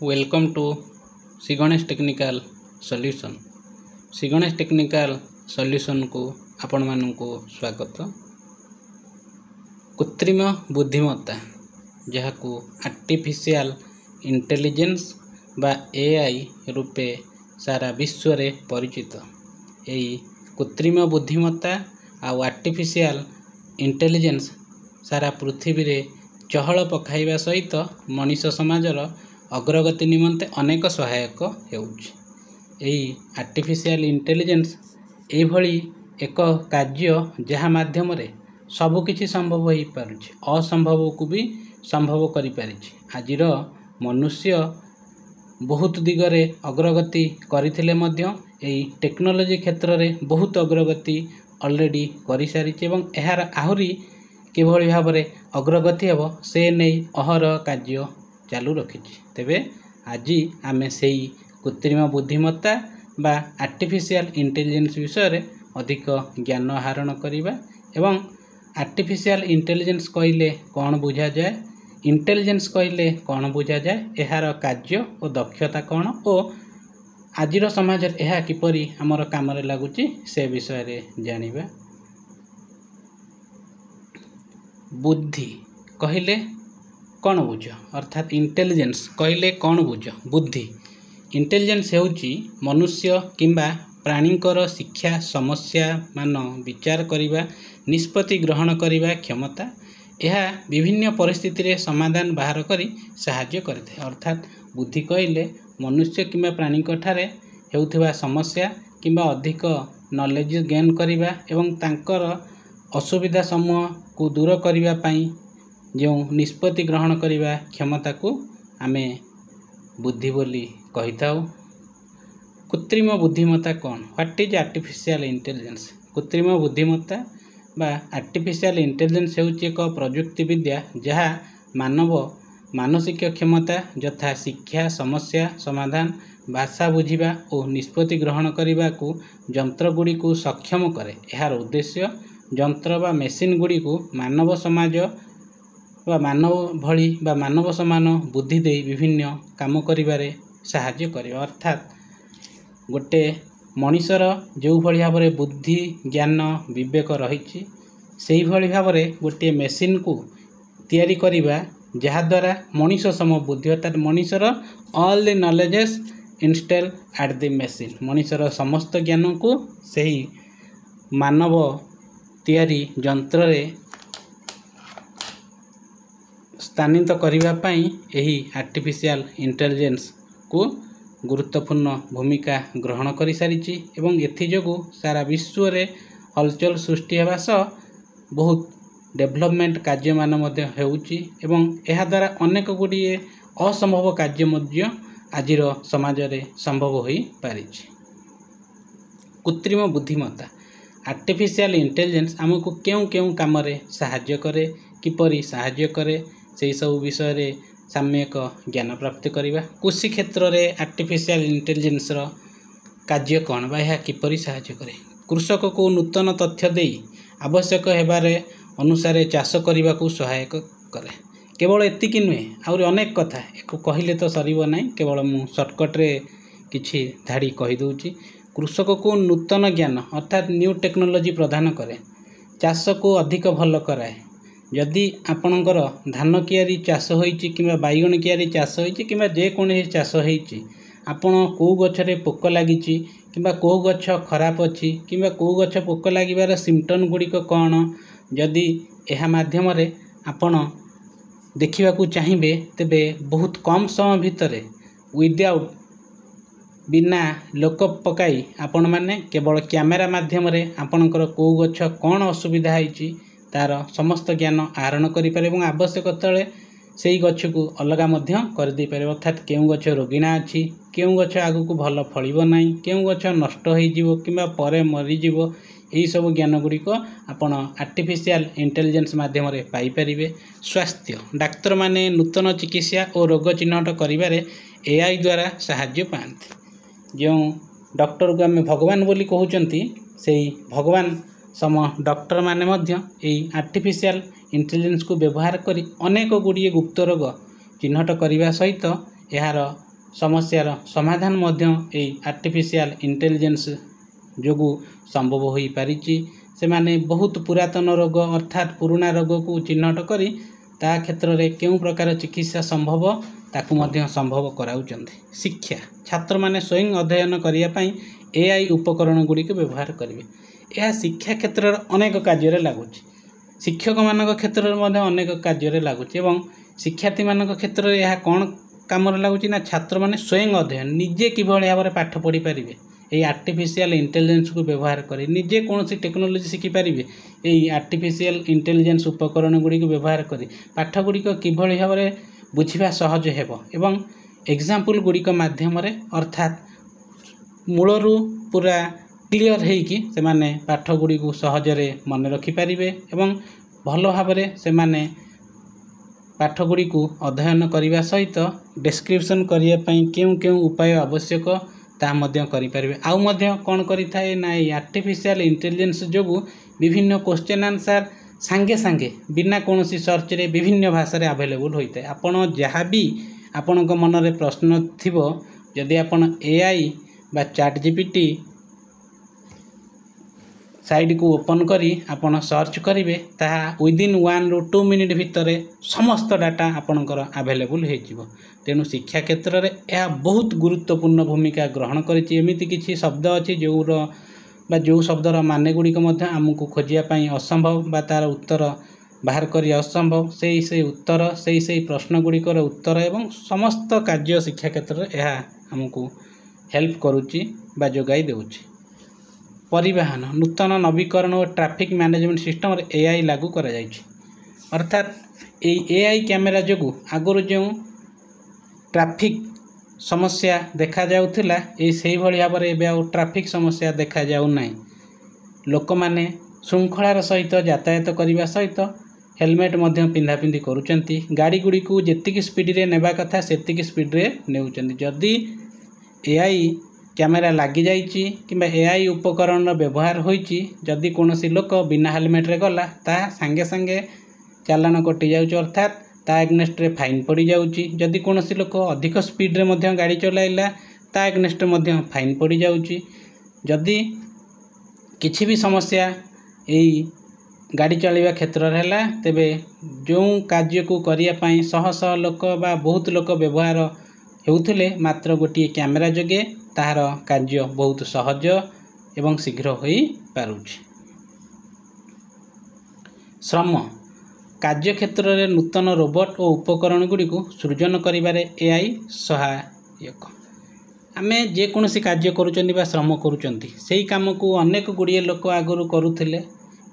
Welcome to Shri Ganesh technical solution. Shri Ganesh technical solution को आपण मानू स्वागत। कृत्रिम बुद्धिमत्ता जहां आर्टिफिशियल इंटेलिजेंस बा एआई रूपे सारा विश्व रे परिचित। यही कृत्रिम बुद्धिमत्ता आ आर्टिफिशियल इंटेलिजेंस सारा पृथ्वी रे चहल पकाइबा सहित मनीष समाजर अग्रगति निमंते अनेक सहायक होउछि। आर्टिफिशियल इंटेलिजेंस एभली एक कार्य जहाँ माध्यम रे सबु किछि संभव हो पारुछि, असंभव को भी संभव करि पारिछि। आजिर मनुष्य बहुत दिगरे अग्रगति करिथिले मध्य एई टेक्नोलॉजी क्षेत्र रे बहुत अग्रगति ऑलरेडी करि सारिछि एवं एहार आहुरी किभଳି भाबरे अग्रगति हेबो से नै अहर कार्य चालू रखिछि। तेबे आजि आमे सेई कृत्रिम बुद्धिमत्ता बा आर्टिफिशियल इंटेलिजेंस विषय रे अधिक ज्ञान आहरण करिबा एवं आर्टिफिशियल इंटेलिजेंस कहिले कोन बुझा जाय, इंटेलिजेंस कहिले कोन बुझा जाय, एहार कार्य और दक्षता कोन और आजिर समाज एहा किपरि हमर काम रे लागुची से विषय रे जानिबा। बुद्धि कहिले कौन बुझ अर्थात इंटेलिजेंस कहिले कौन बुझ। बुद्धि इंटेलिजेंस हेउची मनुष्य किंबा प्राणींकर शिक्षा समस्या मान विचार करिबा निष्पत्ति ग्रहण करिबा क्षमता। यह विभिन्न परिस्थिति रे समाधान बाहर करी सहाय्य करते। अर्थात बुद्धि कहिले मनुष्य किंबा प्राणी ठारे हेउथिबा समस्या किंबा अधिक नॉलेज गेन करिबा एवं तांकर असुविधा समूह को दूर करिबा पई जो निष्पत्ति ग्रहण करिबा क्षमता को आमे बुद्धि बोली कहिताउ। कृत्रिम बुद्धिमत्ता कौन, व्हाट इज आर्टिफिशियल इंटेलिजेंस। कृत्रिम बुद्धिमत्ता बा आर्टिफिशियल इंटेलिजेंस हेउची एक प्रयुक्ति विद्या जहाँ मानव मानसिक क्षमता यथा शिक्षा समस्या समाधान भाषा बुझिबा और निष्पत्ति ग्रहण करिबा को यंत्र गुड़ी को सक्षम करे। यार उद्देश्य यंत्र बा मेसिन गुड़ी को मानव समाज बा मानव भली बा मानव समान बुद्धि दे विभिन्न काम करिबारे सहाय्य करे। अर्थात गोटे मनीषर जो भली भाव में बुद्धि ज्ञान विवेक रही से भली भाव में गोटे मेसिन को तैयारी करिबा जहाँ द्वारा मनीष सम बुद्धि अर्थात मनीषर all the knowledges install at the machine. मनीषर समस्त ज्ञान को सही मानव तैयारी यंत्र रे स्थानित करिबा पई एही आर्टिफिशियल इंटेलिजेंस को गुरुत्वपूर्ण भूमिका ग्रहण करि सारिछि एवं एथि जोगु सारा विश्व रे हलचल सृष्टि हेबा सह बहुत डेवलपमेंट कार्य मान मध्य हेउछि एवं एहा द्वारा अनेक गुड़िए असंभव कार्य मध्य आजिर समाज रे संभव होई पारिछि। कृत्रिम बुद्धिमत्ता आर्टिफिशियल इंटेलिजेंस हमको केउ केउ काम रे सहाय्य करे, किपरि सहाय्य करे से सब विषय रे सम्यक ज्ञान प्राप्त करिबा। कृषि क्षेत्र रे आर्टिफिशियल इंटेलिजेंस रो कार्य कोन बा यह किपरि सहाय्य करे। कृषक को नूतन तथ्य देई आवश्यक हेबारे अनुसार चाष करने को सहायक करे। केवल एतिकी नुहे आउर अनेक कथा एको कहिले तो सरीब नहीं, केवल मु शॉर्टकट रे किछि धाड़ी कहि दउची। कृषक को नूतन ज्ञान अर्थात न्यू टेक्नोलॉजी प्रदान करे, चाष को अधिक भल कराए। जदि आपणकर धान कियारी चाष होईची किंबा बाइगण कियारी चाष होईची किंबा जे कोने चाष होईची, आपण को गछरे पोक लागिची किंबा को गछ खराब अछि किंबा को गछ पोक लागिबार सिम्पटम गुड़िक कौन, जदि एहा माध्यम रे आपण देखिबा को चाहिबे तेबे बहुत कम समय भितर विदाउट बिना लोकअप पकाई आपण माने केवल कैमेरा माध्यम रे आपणकर को गछ कौन असुविधा होईची तार समस्त ज्ञान आहरण करिपारे एवं आवश्यक तले सेई गछ को अलगा मध्य कर दे पारे। अर्थात केउ गछ रोगिणा अछि, केउ गछ आगु को भल फलिबो नाही, केउ गछ नष्ट होई जिवो किंबा परे मरि जिवो, एही सब ज्ञान गुड़िक आपण आर्टिफिशियल इंटेलिजेंस माध्यम रे पाई परिबे। स्वास्थ्य डाक्तर माने नूतन चिकित्सा और रोग चिन्हट करिबारे एआई द्वारा सहाय्य पाते। जो डॉक्टर को आम भगवान बोली कहउचंती सेही भगवान सम डॉक्टर माने मध्य एई आर्टिफिशियल इंटेलिजेंस को व्यवहार करी अनेक गुड़िए गुप्त रोग चिन्हट करने सहित यार समस्यार समाधान एई आर्टिफिशियल इंटेलिजेंस जोगु संभव हो पारि। से माने बहुत पुरातन रोग अर्थात पुराना रोग को चिन्हट करी ता क्षेत्र में केउं प्रकार चिकित्सा संभव ताकू मध्य संभव कराउचंती। शिक्षा छात्र माने स्वयं अध्ययन करिया पई एआई उपकरण गुड़ी को व्यवहार करेंगे। यह शिक्षा क्षेत्र में अनेक कार्य लगुच, शिक्षक मान क्षेत्र में अनेक कार्य लगुच एवं शिक्षार्थी मान क्षेत्र में यह कौन कम लगुच ना छात्र माने स्वयं अध्ययन निजे किभली भाव में पाठ पढ़ी पारे ये आर्टिफिशियल इंटेलिजेंस को व्यवहार करी निजे कौन सी टेक्नोलोजी शिखिपारे ये आर्टिफिशियल इंटेलिजेंस उपकरण गुड़ी को व्यवहार करी पाठ गुड़िक किभली भाव में बुझा सहज हेब एवं एग्जाम्पल गुड़िक माध्यम अर्थात मूलरू पूरा क्लियर होइकी से माने पाठ गुड़ी को सहजरे मन रखिपारे एवं भल भाव से माने पाठ गुड़ी को अध्ययन करने सहित डिस्क्रिप्शन करने केउं केउं उपाय आवश्यक ताहा करें। आउ कौन करें ना आर्टिफिशियल इंटेलिजेंस जोगु विभिन्न क्वेश्चन आंसर सांगे सांगे बिना कौन सर्च रे विभिन्न भाषा रे अवेलेबल होता है। आपण जहाँ भी आपण मन में प्रश्न थिबो जदि आपण एआई बा चैट जीपीटी साइड को ओपन करी आपण सर्च करेंगे ताहा विदिन 1 ରୁ 2 मिनिट भितर समस्त डाटा आपणकर अवेलेबल हो। तेणु शिक्षा क्षेत्र में यह बहुत गुरुत्वपूर्ण भूमिका ग्रहण करिछि। एमिति किछि शब्द अच्छी जो शब्दर माने गुड़िक आमको खोजापी असंभव बा तार उत्तर बाहर कर असंभव से उत्तर से प्रश्न गुड़िकर उत्तर एवं समस्त कार्य शिक्षा क्षेत्र में यह आमको हेल्प करुच्ची बा जोगाई देउछि। परिवहन नूतन नवीकरण और ट्रैफिक मैनेजमेंट सिस्टम एआई लागू करा जाइछि। अर्थात एआई कैमेरा जोगु आगुर जो ट्रैफिक समस्या देखा जाउथिला से भाव में ट्रैफिक समस्या देखा जाउ नाही। लोक माने श्रृंखलार सहित यातायात करने सहित हेलमेट पिंधा पिंधि करुचंती। गाड़ी गुड़ी को जेतिकी स्पीड रे नेबा कथा सेतिकी स्पीड रे नेउचंती। जदि एआई कैमेरा लगी जाइछि किंबा एआई उपकरण व्यवहार होइछि जदि कोनोसी लोक बिना हेलमेट रे गला ता संगे संगे चालान कटि जाउछि अर्थात ता एग्नेस्ट रे फाइन पड़ी जाउछि। जदि कोनोसी लोक अधिक स्पीड रे मध्य गाड़ी चलाइला ता एग्नेस्ट मध्य फाइन पड़ी जाउछि। जदि किछि भी समस्या एई गाड़ी चलाइबा क्षेत्र रे हैला तेबे जो कार्य को करिया पई शह शह लोक बा बहुत लोक व्यवहार हेउथिले मात्र गोटे कैमेरा जोगे तार कार्य बहुत सहज एवं शीघ्र हो पारुछि। श्रम कार्य क्षेत्र में नूतन रोबोट और उपकरण गुड़ी को सृजन करिबारे एआई सहायक। आमे जेकोसी कार्य करुचंती बा श्रम करुचंती सेही काम को अनेक गुड़िए लोक आगुरी करुथिले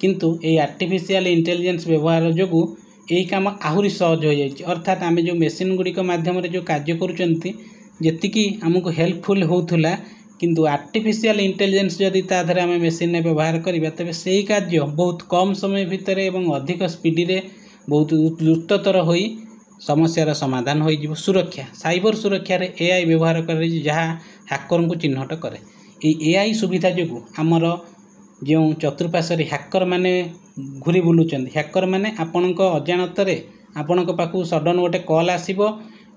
किंतु ए आर्टिफिशियल इंटेलिजेंस व्यवहार जोगु यही काम आहुरी सहज हो जाइए। अर्थात आमे जो मेसीन गुड़िक माध्यम जो कार्य करुचंती जेतिकी आमको हेल्पफुल होउथुला किंतु आर्टिफिशियल इंटेलिजेंस जदि ताधरे आमे मेसीन ने व्यवहार करिबा तबे सेही कार्य बहुत कम समय भितर एवं अधिक स्पीड रे बहुत द्रुततर होई समस्यार समाधान हो जिवो। सुरक्षा साइबर सुरक्षा रे एआई व्यवहार करे जहाँ हैकर को चिन्हट करे। ये एआई सुविधा जोगु आमर जो चतुर्पार्श्व हैकर माने घूरी बुलुचंदी हैकर माने आपणक अजाणतरे आपणक पाखु सडन गोटे कॉल आसीबो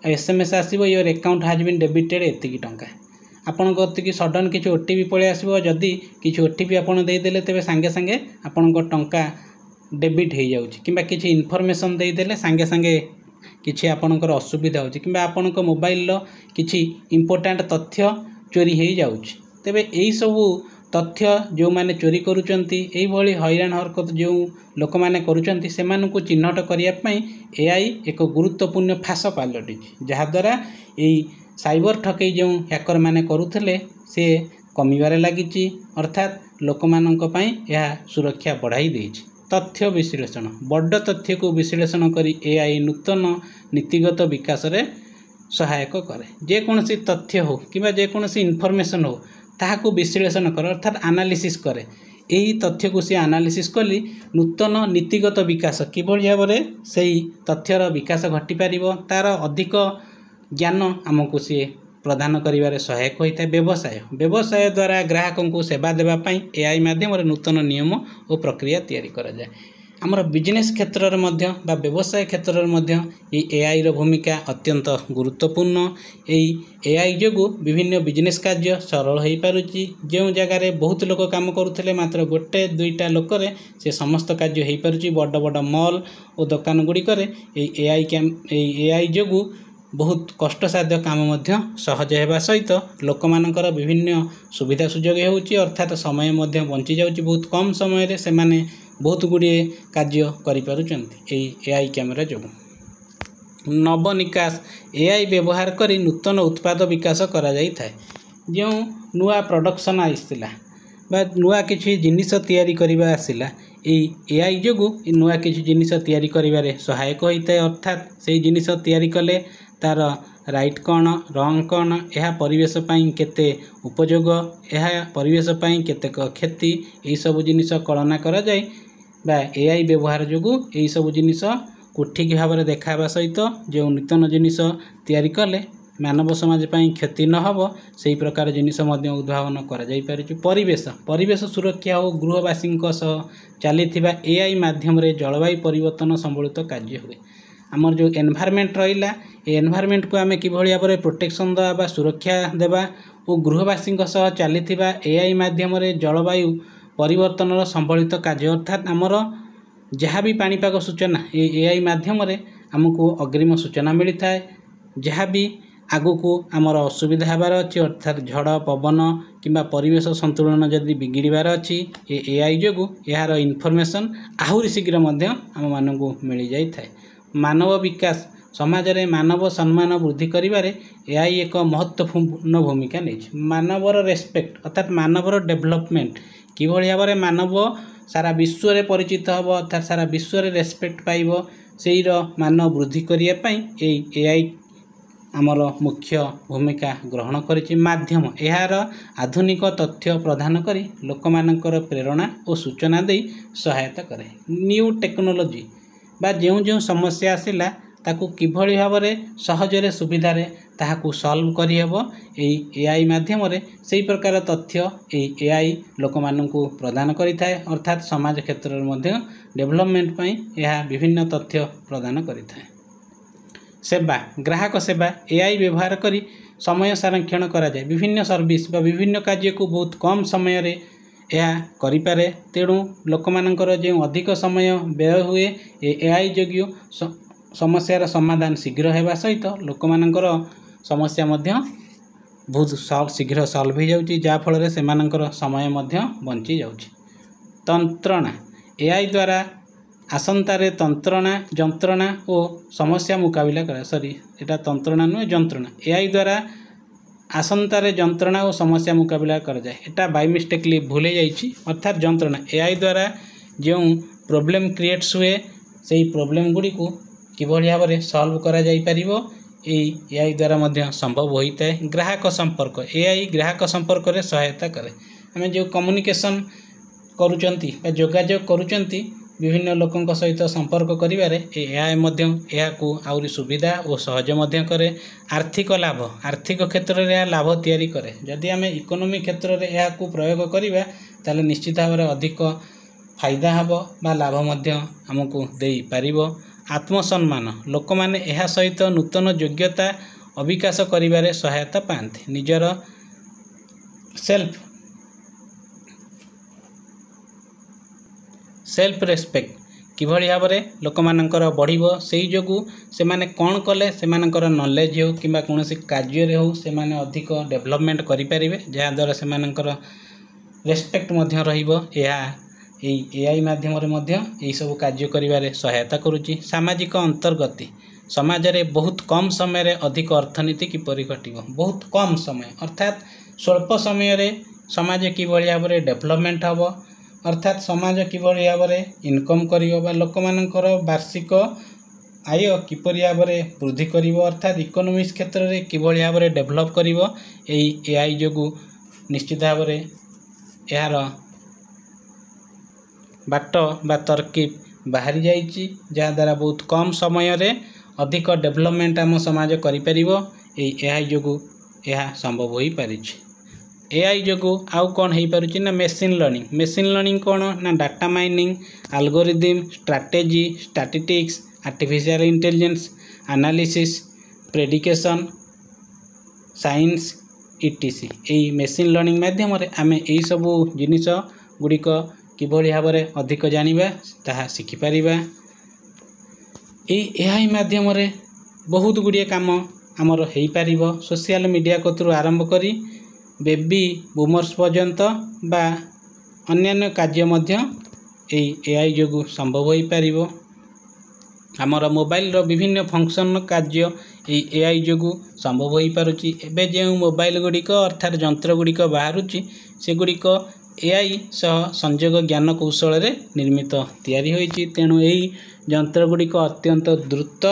एसएमएस आसीबो your account has been debited एतिकी टंका आपणक अतिकी सडन किछि ओटीपी पळे आसीबो। जदि किछि ओटीपी आपण देई देले तेबे संगे संगे आपणक टंका डेबिट हो जाउछि किंबा किछि इनफॉरमेशन देई देले संगे संगे किछि आपणकर असुविधा होछि किंबा आपणक मोबाइल रो किछि इंपोर्टेंट तथ्य चोरी हो जाउछि। तेबे एई सबु तथ्य जो माने चोरी करुचंती एई भली हैरान हरकत जो लोक माने करुचंती सेमानकु चिन्हट करिया पई एआई एक गुरुत्वपूर्ण फास पालटिछि जहाँ द्वारा एई साइबर ठकई जो हैकर माने करुथिले से कमिबारे लागिछि। अर्थात लोक मानक पई यह सुरक्षा बढ़ाई देछि। तथ्य विश्लेषण बड़ तथ्य को विश्लेषण करी एआई नूतन नीतिगत विकास रे सहायक करे। जेकोसी तथ्य हो किंबा जेकोसी इनफॉरमेशन हो ताहाको विश्लेषण करे अर्थात एनालिसिस करे। यही तथ्य को सी एनालिसिस कली नूतन नीतिगत विकास किभली भाव में सही तथ्यर विकास घटी पारिबो तार अधिक ज्ञान आमको सी प्रदान करिबारे सहायक होता है। व्यवसाय द्वारा ग्राहकों को सेवा देवाई एआई माध्यम नूतन नियम और प्रक्रिया तैयारी करा जाए। आमर बिजनेस क्षेत्र में व्यवसाय क्षेत्र में एआई रो भूमिका अत्यंत गुरुत्वपूर्ण। एआई जो विभिन्न बिजनेस कार्य सरल हो पारुची। जो जगार बहुत लोक काम करुले मात्र गोटे दुईटा लोकरे से समस्त कार्य हो पारुची। बड़ बड़ मॉल और दुकान गुड़िक एआई जो बहुत कष्टसाध्य काम सहज होगा सहित लोक मानकर विभिन्न सुविधा सुजोग होउची, अर्थात समय बंची जाउची। बहुत कम समय से माने बहुत गुड़े कार्य करें एआई कैमेरा जो। नवनिकास एआई व्यवहार करी नूतन उत्पाद विकास करा जाई थाए। जो नुआ प्रोडक्शन आइसला बा नुआ किछि जिनिस तैयारी करिबा आसिला एआई जो नुआ किछि जिनिस तैयारी करिबारे सहायक होइताए। अर्थात से जिनिस तैयारी कले तार राइट कौन रंग कौन, यह परिवेश पई केते उपयोग, यह परिवेश पई केतेक क्षति, यही सब जिनिस कलना करा जाय बा एआई व्यवहार जो यही सब जिनिस को ठीक भाव में देखा सहित जो नूतन जिनिस तैयारी कले मानव समाज पई क्षति न हो से प्रकार जिनिस उद्भावन कर परिवेश परिवेश सुरक्षा और गृहवासी चली एआई माध्यम रे जलवायु परिवर्तन संबलित कार्य हुए। आमर जो एनवायरनमेंट रहा एनवायरनमेंट को आम कि भाव में प्रोटेक्शन देवा सुरक्षा देवा और गृहवासी चली एआई माध्यम रे जलवायु परिवर्तन संबलित कार्य अर्थात आमर जहाँ भी पाणीपाग सूचना एआई माध्यम रे आमको अग्रिम सूचना मिलता है। जहाँ भी आगु को आमर असुविधा हबार अच्छी अर्थात झड़ पवन किंबा परिवेश संतुलन जदि बिगिड़बार अच्छी एआई जो यार इनफॉरमेशन आहुरी शीघ्र आम मानू मिल जाए। मानव विकास समाज रे मानव सम्मान वृद्धि करिबारे एआई एक महत्वपूर्ण भूमिका नहीं। मानवर रेस्पेक्ट अर्थात मानवर डेवलपमेंट कि भाव में मानव सारा विश्व रे परिचित हम अर्थात सारा विश्व रे रेस्पेक्ट पाइब से मान वृद्धि करने एआई आमर मुख्य भूमिका ग्रहण करिछि। माध्यम यार आधुनिक तथ्य प्रदान करी लोक मानकर प्रेरणा और सूचना दे सहायता करे। न्यू टेक्नोलोजी बा जो जो समस्या आसिला ताकू किभली भाव में सहजरे सुविधारे ताहाकू सॉल्व करिहेब एआई माध्यम रे सही प्रकार तथ्य एआई लोक मानकू प्रदान करिथाए। अर्थात समाज क्षेत्र में डेवलपमेंट पई यह विभिन्न तथ्य प्रदान करिथाए। सेवा ग्राहक सेवा एआई व्यवहार करी समय संरक्षण करा जाए। विभिन्न सर्विस बा विभिन्न कार्य को बहुत कम समय रे यह करिपारे। तेणु लोक मानकर जो अधिक समय व्यय हुए एआई जोगियो समस्यार समाधान शीघ्र होगा सहित लोक मानकर समस्या बहुत शीघ्र सॉल्व हो जाउची, जा फल से समय बंची जाउची। तंत्रणा एआई द्वारा आसंतारे तंत्रणा जंत्रणा और समस्या मुकाबिला करा एटा तंत्रणा नुहे जंत्रणा एआई द्वारा आसंतारे जंत्रणा और समस्या मुकाबिला कर जाए। एटा बाय मिस्टेकली भूले जाइछि अर्थात जंत्रणा एआई द्वारा जो प्रॉब्लम क्रिएट्स हुए से प्रॉब्लम गुड़ी को किभली भाव में सॉल्व करा जाई परिबो एआई द्वारा मध्य संभव होता है। ग्राहक संपर्क एआई ग्राहक संपर्क रे सहायता करे। आम जो कम्युनिकेशन करुचंती बा जोगाजोग करुचंती विभिन्न लोकों सहित संपर्क करिबारे एआई को आउरी सुविधा और सहज मध्य करे। आर्थिक लाभ आर्थिक क्षेत्र में लाभ तैयारी करे। जदि आम इकोनॉमी क्षेत्र में यह प्रयोग करिबा ताले निश्चित भाव में अधिक फायदा हब बा लाभ मध्य हमको देई पारिबो। आत्मसम्मान लोक माने यह सहित नूतन योग्यता अविकाश करिबारे सहायता पाते। निजर सेल्फ रेस्पेक्ट किभली भाव में लोक मानकर बढ़िबो सेही जोगु से माने कौन कले से मानकर नॉलेज हो किंबा कोनोसी कार्य हो से माने अधिक डेवलपमेंट करि परिबे, जहा द्वारा से मानकर रेस्पेक्ट मध्य रहिबो। एआई माध्यम रे मध्य यही सब कार्य करिबारे सहायता करुची। सामाजिक अंतर्गति समाज रे बहुत कम समय रे अधिक अर्थनीति किपरि घटिबो। बहुत कम समय अर्थात स्वल्प समय रे समाज किभली भाव में डेवलपमेंट हबो अर्थात समाज किभली भाव में इनकम करिबो बा लोक मानकर वार्षिक आय किपरि भाव में वृद्धि करिबो अर्थात इकोनॉमिक्स क्षेत्र में किभली भाव में डेवलप करिबो एआई जोगु निश्चित भाव में यार बाट बा तरकीब बाहरी जाइछि, जहाँ द्वारा बहुत कम समय रे अधिक डेवलपमेंट आम समाज करिपरिबो एआई जोगु यह संभव हो पारिछि। एआई जोगु आउ कौन हो पारुछि ना मेसिन लर्निंग कौन ना data mining algorithm strategy statistics artificial intelligence analysis prediction science etc एई मेसिन लर्निंग माध्यम रे आमे एई सबु जिनिस गुड़िक किभली भाव में अधिक जानिबा ताहा शिखि पारिबा। एआई माध्यम रे बहुत गुड़िए काम आमर हो पारिबो। सोशल मीडिया कतरु आरंभ करी बेबी बूमर्स पर्यंत बा अन्यान्य कार्य मध्य एआई जोगु संभव हो पारिबो। आमर मोबाइल रो विभिन्न फंक्शन कार्य एआई जोगु संभव हो पारुछि। एबे जे मोबाइल गुड़िक अर्थात यंत्र गुड़िक बाहरुछि से गुड़िक एआई सह संयोग ज्ञान कौशल रे निर्मित तैयारी होइछि। तेणु एही यंत्र गुड़िक अत्यंत द्रुत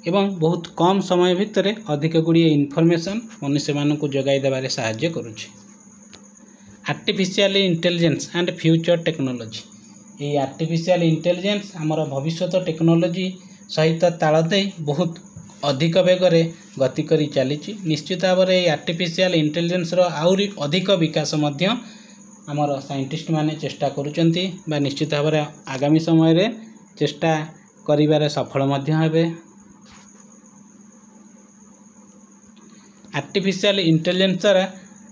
एवं बहुत कम समय भितर अधिक गुड़िए इनफॉरमेशन मनुष्य मानक जगाई देबारे सहाय्य करुछि। Artificial intelligence and future technology ये आर्टिफिशियल इंटेलिजेंस आमर भविष्यत टेक्नोलॉजी सहित ताल दे बहुत अधिक बेगर गति करी चली। निश्चित भाव में आर्टिफिशियल इंटेलिजेंस रो आउरी अधिक विकास मध्य आमर साइंटिस्ट माने चेष्टा करुचंती बा निश्चित भाव में आगामी समय रे चेष्टा करिबारे सफल मध्य हेबे। आर्टिफिशियल इंटेलिजेंस द्वारा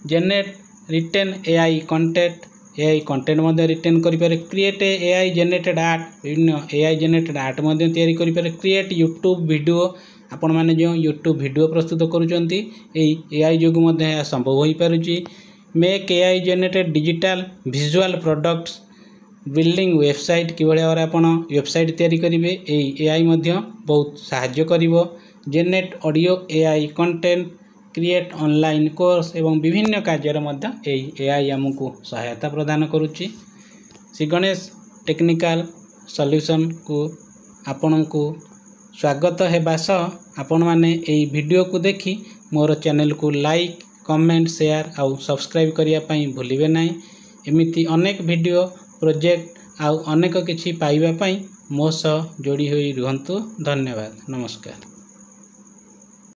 जेनेरेट रिटेन एआई कंटेंट मध्य रिटेन करिपारे क्रिएट एआई जेनेरेटेड आर्ट विभिन्न एआई जेनेरेटेड आर्ट मध्य तैयारी करिपारे क्रिएट यूट्यूब वीडियो आपण माने जो यूट्यूब वीडियो प्रस्तुत करूचंती एआई जोगु मध्य संभव हो पारुची। Make AI generated digital visual products building website किभଳି भाବରେ आपण वेबसाइट तैयारी करिवे एआई मध्य बहुत सहाय्य करिवो। Generate audio AI content create online course एवं विभिन्न कार्य मध्य एआई आमको सहायता प्रदान करुच्ची। श्री गणेश टेक्निकल सॉल्यूशन को आपण को स्वागत हेबा सह आपण माने एई वीडियो को देखि मोर चैनल को लाइक कमेंट शेयर आउ सब्सक्राइब करिया पई भूलिबे नाही। एमिति अनेक वीडियो प्रोजेक्ट आउ अनेक किछि पाइबा पई मो सह जोड़ी होई रुहंतु। धन्यवाद नमस्कार।